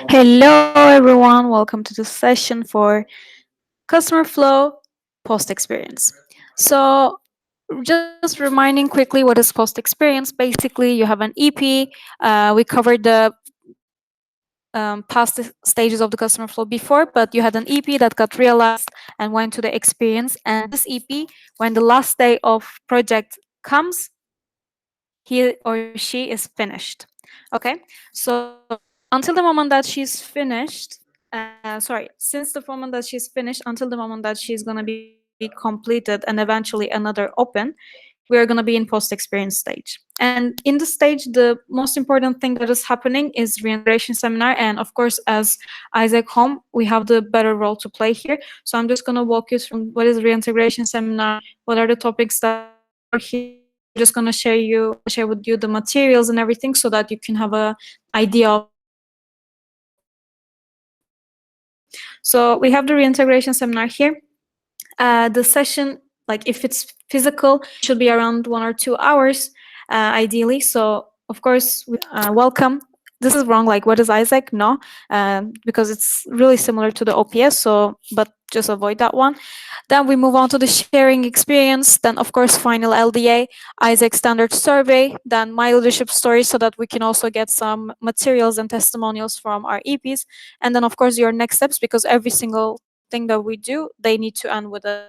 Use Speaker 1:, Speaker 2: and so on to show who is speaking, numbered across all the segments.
Speaker 1: Hello, everyone. Welcome to the session for customer flow post experience. So, just reminding quickly what is post experience. Basically, you have an EP. We covered the past stages of the customer flow before, but you had an EP that got realized and went to the experience. And this EP, when the last day of project comes, he or she is finished. Okay, so until the moment that she's finished, sorry, since the moment that she's finished until the moment that she's going to be completed and eventually another open, we are going to be in post experience stage. And in this stage, the most important thing that is happening is reintegration seminar. And of course, as AIESEC home, we have the better role to play here. So I'm just going to walk you through what is reintegration seminar, what are the topics that we cover here. I'm just going to share with you the materials and everything so that you can have a idea of what is going to be going on. So we have the reintegration seminar here. The session, like if it's physical, should be around 1 or 2 hours, ideally. So of course, welcome. This is wrong. Like, what is AIESEC? No, because it's really similar to the OPS. So, but just avoid that one. Then we move on to the sharing experience. Then, of course, final LDA, AIESEC standard survey. Then my leadership story, so that we can also get some materials and testimonials from our EPs. And then, of course, your next steps, because every single thing that we do, they need to end with a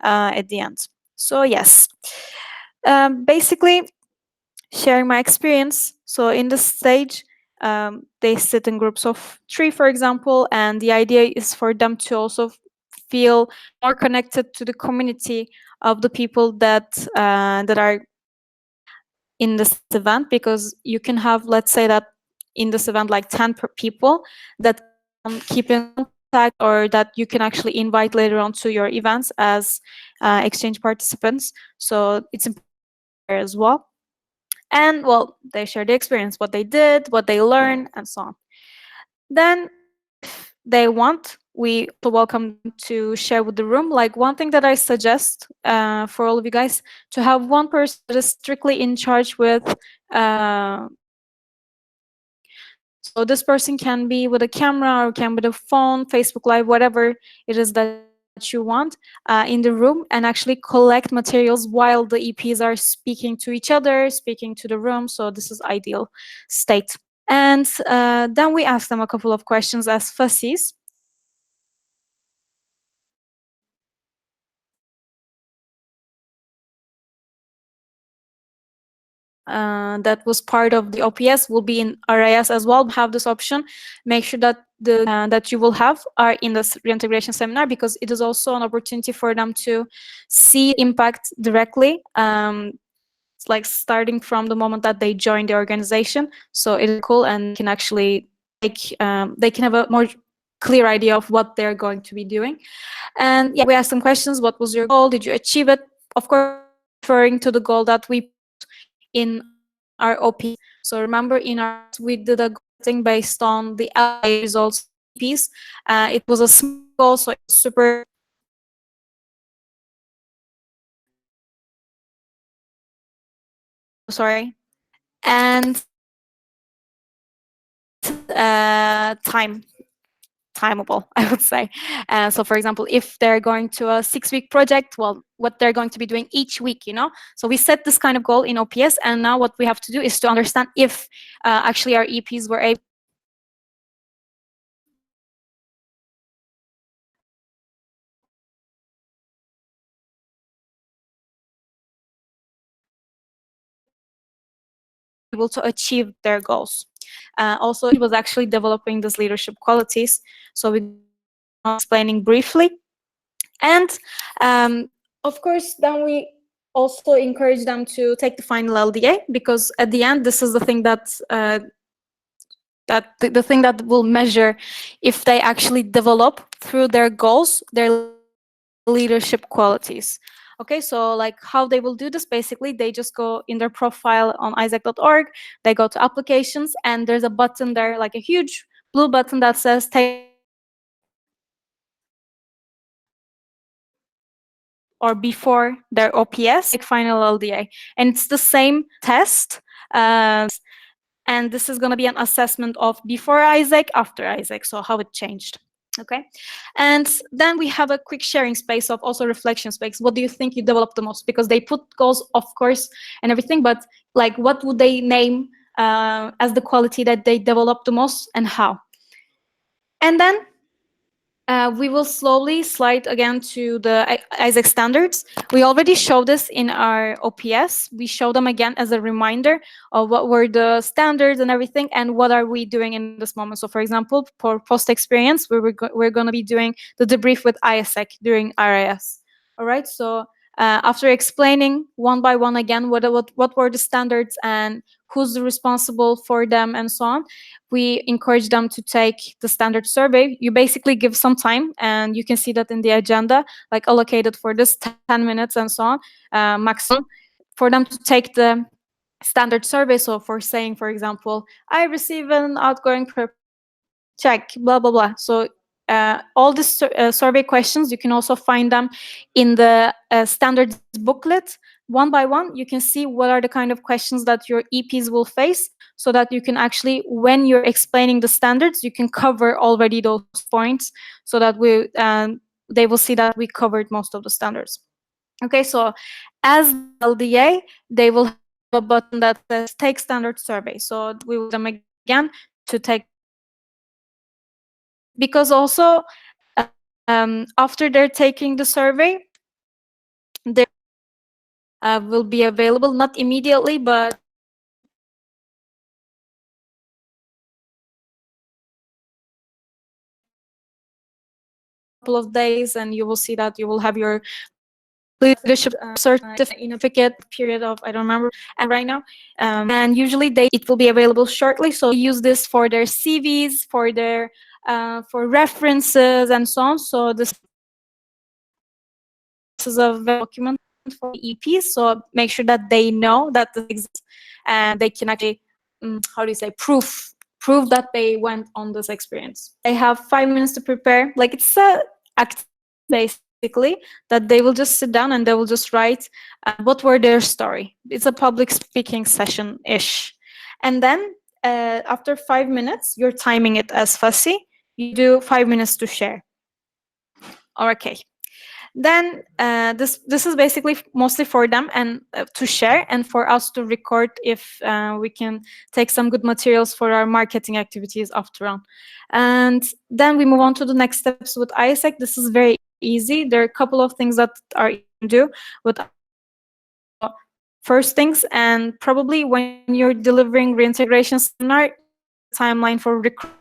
Speaker 1: leadership at the end. So yes, basically sharing my experience. So in this stage, they sit in groups of 3, for example, and the idea is for them to also feel more connected to the community of the people that are in this event, because you can have, let's say that in this event, like 10 people that keep in contact, or that you can actually invite later on to your events as exchange participants. So it's important that they are there as well. And well, they share the experience, what they did, what they learned, and so on. Then if they want, we also welcome them to share with the room. Like, one thing that I suggest for all of you guys, to have one person that is strictly in charge with sharing. So this person can be with a camera, or can be with a phone, Facebook Live, whatever it is that you want, in the room, and actually collect materials while the EPs are speaking to each other, speaking to the room. So this is ideal state. And then we ask them a couple of questions as fussies. That was part of the OPS will be in RIS as well. Have this option. Make sure that the that you will have are in this reintegration seminar, because it is also an opportunity for them to see impact directly. It's like starting from the moment that they join the organization. So it is cool, and can actually they can have a more clear idea of what they're going to be doing. And yeah, we asked them questions. What was your goal? Did you achieve it? Of course, referring to the goal that we put in our OPs. So remember, in our OPs, we did a goal setting based on the LA results of the EPs. It was a small goal, so it was super sorry. And timeable, I would say. So for example, if they're going to a 6-week project, well, what they're going to be doing each week, So we set this kind of goal in OPS, and now what we have to do is to understand if actually our EPs were able to achieve their goals. Also, he was actually developing these leadership qualities. So we explaining briefly. And of course, then we also encourage them to take the final LDA, because at the end, this is the thing that the thing that will measure if they actually develop through their goals, their leadership qualities. Okay, so like how they will do this, basically, they just go in their profile on AIESEC.org, they go to applications, and there's a button there, like a huge blue button that says take or before their OPS, like final LDA. And it's the same test. and this is going to be an assessment of before AIESEC, after AIESEC, so how it changed. Okay, and then we have a quick sharing space of also reflection space. What do you think you developed the most? Because they put goals, of course, and everything, but like what would they name as the quality that they developed the most and how? And then we will slowly slide again to the AIESEC standards. We already showed this in our OPS. We show them again as a reminder of what were the standards and everything, and what are we doing in this moment. So for example, for post-experience, we're going to be doing the debrief with AIESEC during RIS. All right, so after explaining one by one again what were the standards and who's responsible for them and so on, we encourage them to take the standard survey. You basically give some time, and you can see that in the agenda, like allocated for this 10 minutes and so on, maximum, for them to take the standard survey. So for saying, for example, I receive an outgoing proposal, check, blah, blah, blah. So all these survey questions, you can also find them in the standards booklet. One by one, you can see what are the kind of questions that your EPs will face, so that you can actually, when you're explaining the standards, you can cover already those points, so that they will see that we covered most of the standards. Okay, so as the LDA, they will have a button that says take standard survey. So we will them again to take the standard survey. Because also after they're taking the survey, their will be available, not immediately, but couple of days, and you will see that you will have your leadership certificate period of, I don't remember and right now, and usually it will be available shortly. So use this for their CVs, for their for references and so on. So this is a document for EPs, so make sure that they know that this exists, and they can actually how do you say, prove that they went on this experience. They have 5 minutes to prepare. Like, it's a activity basically, that they will just sit down and they will just write what were their story. It's a public speaking session-ish. And then after 5 minutes, you're timing it as fussy. You do 5 minutes to share. Okay. Then this is basically mostly for them and to share, and for us to record if we can take some good materials for our marketing activities after on. And then we move on to the next steps with AIESEC. This is very easy. There are a couple of things that are easy to do with first things, and probably when you're delivering reintegration seminar, timeline for recruitment.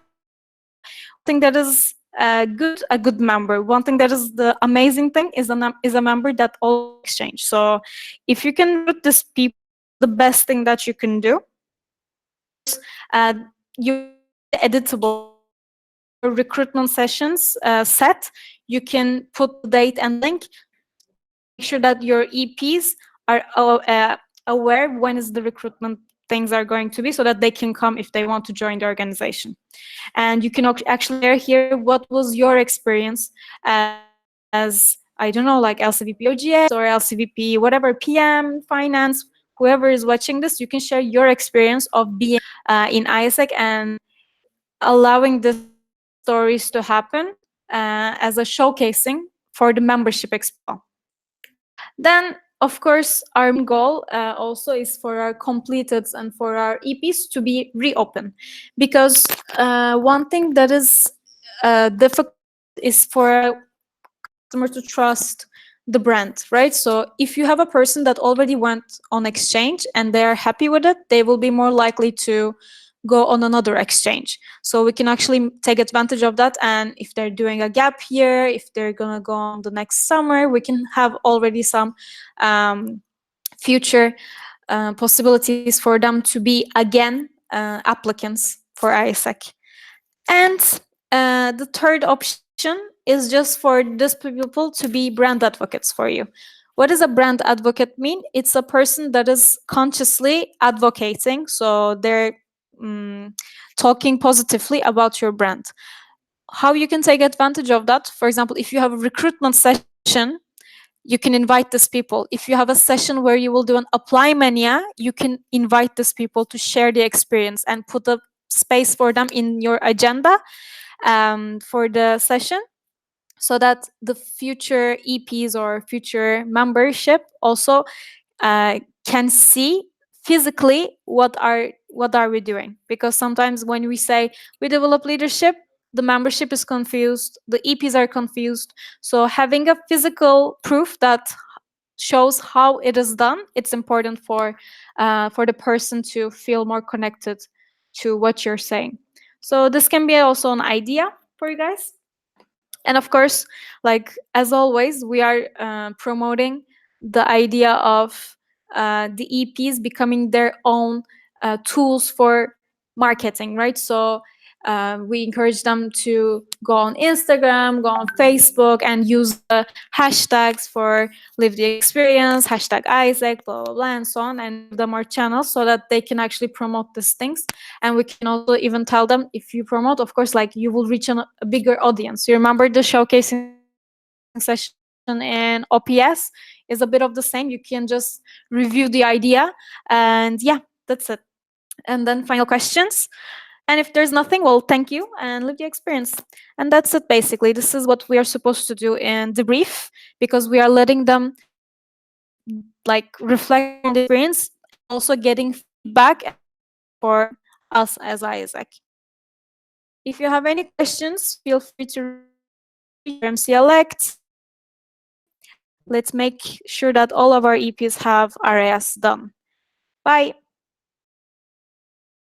Speaker 1: One thing that is a good member. One thing that is the amazing thing is a member that all exchange. So if you can put this people, the best thing that you can do, you editable recruitment sessions set. You can put the date and link. Make sure that your EPs are aware when is the recruitment things are going to be, so that they can come if they want to join the organization. And you can actually share here what was your experience as, I don't know, like LCVP OGS or LCVP whatever, PM, finance, whoever is watching this, you can share your experience of being in AIESEC and allowing the stories to happen as a showcasing for the membership expo. Then, of course, our goal also is for our completed and for our EPs to be reopened, because one thing that is difficult is for a customer to trust the brand, right? So if you have a person that already went on exchange and they are happy with it, they will be more likely to go on another exchange. So we can actually take advantage of that, and if they're doing a gap year, if they're gonna go on the next summer, we can have already some future possibilities for them to be again applicants for AIESEC. And the third option is just for these people to be brand advocates for you. What does a brand advocate mean? It's a person that is consciously advocating, so they're talking positively about your brand. How you can take advantage of that? For example, if you have a recruitment session, you can invite these people. If you have a session where you will do an apply mania, you can invite these people to share the experience and put a space for them in your agenda for the session, so that the future EPs or future membership also can see physically what are we doing. Because sometimes when we say we develop leadership, the membership is confused, the EPs are confused. So having a physical proof that shows how it is done, it's important for the person to feel more connected to what you're saying. So this can be also an idea for you guys. And of course, like as always, we are promoting the idea of the EPs becoming their own tools for marketing, right? So we encourage them to go on Instagram, go on Facebook, and use the hashtags for live the experience, hashtag AIESEC, blah, blah, blah, and so on, and give them our channels so that they can actually promote these things. And we can also even tell them, if you promote, of course, like you will reach a bigger audience. You remember the showcasing session in OPS is a bit of the same. You can just review the idea, and yeah, that's it. And then final questions. And if there's nothing, well, thank you and live the experience. And that's it, basically. This is what we are supposed to do in debrief, because we are letting them like reflect on the experience and also getting feedback and for us as AIESEC. If you have any questions, feel free to reach your MC elect. Let's make sure that all of our EPs have RAS done. Bye.